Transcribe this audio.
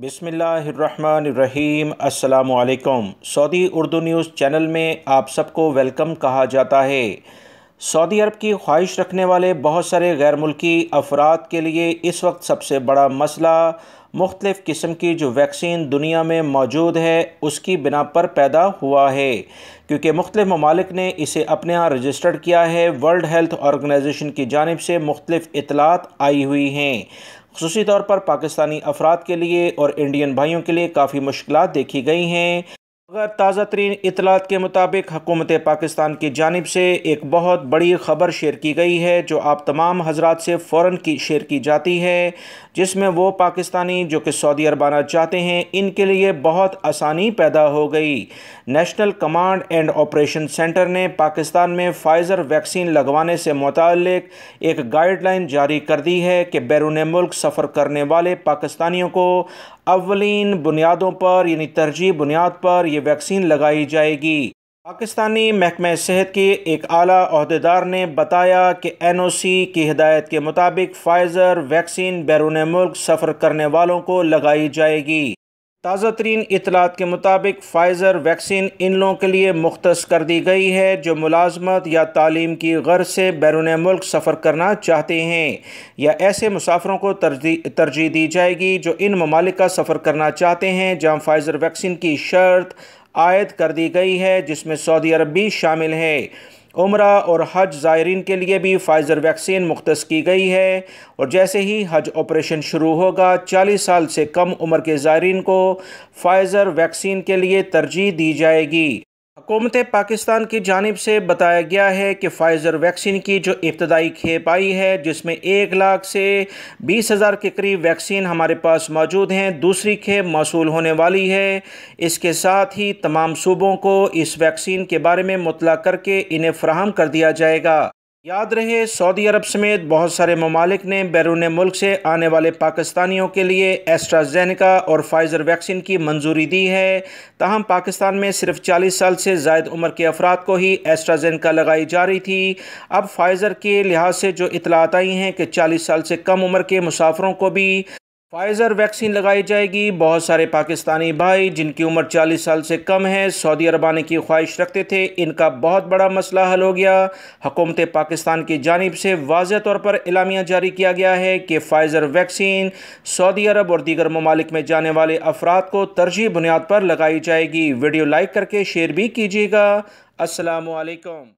बिस्मिल्लाहिर्रहमानिर्रहीम। अस्सलामुअलैकुम। Saudi Urdu news channel में आप सबको वेलकम कहा जाता है। सऊदी अरब की ख्वाहिश रखने वाले बहुत सारे गैर मुल्की अफराद के लिए इस वक्त सबसे बड़ा मसला मुख्तलिफ़ किस्म की जो वैक्सीन दुनिया में मौजूद है उसकी बिना पर पैदा हुआ है, क्योंकि मुख्तलिफ़ ममालिक ने इसे अपने यहाँ रजिस्टर्ड किया है। वर्ल्ड हेल्थ ऑर्गेनाइजेशन की जानिब से मुख्तलिफ़ इतलात आई हुई हैं। ख़ुसूसी तौर पर पाकिस्तानी अफराद के लिए और इंडियन भाइयों के लिए काफ़ी मुश्किलात देखी गई हैं। अगर ताज़ा तरीन इतलात के मुताबिक हुकूमत पाकिस्तान की जानिब से एक बहुत बड़ी ख़बर शेयर की गई है, जो आप तमाम हजरात से फ़ौरन की शेयर की जाती है, जिसमें वो पाकिस्तानी जो कि सऊदी अरब आना चाहते हैं इनके लिए बहुत आसानी पैदा हो गई। National command and operation centre ने पाकिस्तान में फ़ाइज़र वैक्सीन लगवाने से मुताल्लिक एक गाइडलाइन जारी कर दी है कि बैरून मुल्क सफ़र करने वाले पाकिस्तानियों को अव्वलीन बुनियादों पर यानी तरजीह बुनियाद पर यह वैक्सीन लगाई जाएगी। पाकिस्तानी महकमा सेहत के एक आला ओहदेदार ने बताया कि NOC की हिदायत के मुताबिक फ़ाइज़र वैक्सीन बैरून मुल्क सफ़र करने वालों को लगाई जाएगी। ताज़ा तरीन इतलात के मुताबिक फ़ाइज़र वैक्सीन इन लोगों के लिए मुख्तस कर दी गई है जो मुलाजमत या तालीम की गर्ज से बैरून मुल्क सफ़र करना चाहते हैं, या ऐसे मुसाफिरों को तरजीह दी जाएगी जो इन ममालिक का सफ़र करना चाहते हैं जहाँ फ़ाइज़र वैक्सीन की शर्त आयद कर दी गई है, जिसमें सऊदी अरब भी शामिल है। उम्रा और हज ज़ायरीन के लिए भी फ़ाइज़र वैक्सीन मुख्तस की गई है, और जैसे ही हज ऑपरेशन शुरू होगा 40 साल से कम उम्र के ज़ायरीन को फ़ाइज़र वैक्सीन के लिए तरजीह दी जाएगी। हुकूमत पाकिस्तान की जानिब से बताया गया है कि फ़ाइज़र वैक्सीन की जो इब्तदाई खेप आई है, जिसमें 1 लाख से 20,000 के करीब वैक्सीन हमारे पास मौजूद हैं, दूसरी खेप मौसूल होने वाली है। इसके साथ ही तमाम सूबों को इस वैक्सीन के बारे में मुतला करके इन्हें फ़राहम कर दिया जाएगा। याद रहे, सऊदी अरब समेत बहुत सारे ममालिक ने बैरून मुल्क से आने वाले पाकिस्तानियों के लिए एस्ट्राज़ेनेका और फ़ाइज़र वैक्सीन की मंजूरी दी है। ताहम पाकिस्तान में सिर्फ 40 साल से ज़ायद उम्र के अफराद को ही एस्ट्राज़ेनेका लगाई जा रही थी। अब फ़ाइज़र के लिहाज से जो इतलात आई हैं कि 40 साल से कम उम्र के मुसाफिरों को भी फ़ाइज़र वैक्सीन लगाई जाएगी। बहुत सारे पाकिस्तानी भाई जिनकी उम्र 40 साल से कम है सऊदी अरब आने की ख्वाहिश रखते थे, इनका बहुत बड़ा मसला हल हो गया। हुकूमत पाकिस्तान की जानिब से वाज़ेह तौर पर एलामिया जारी किया गया है कि फ़ाइज़र वैक्सीन सऊदी अरब और दीगर ममालिक में जाने वाले अफराद को तरजीह बुनियाद पर लगाई जाएगी। वीडियो लाइक करके शेयर भी कीजिएगा। अस्सलामु अलैकुम।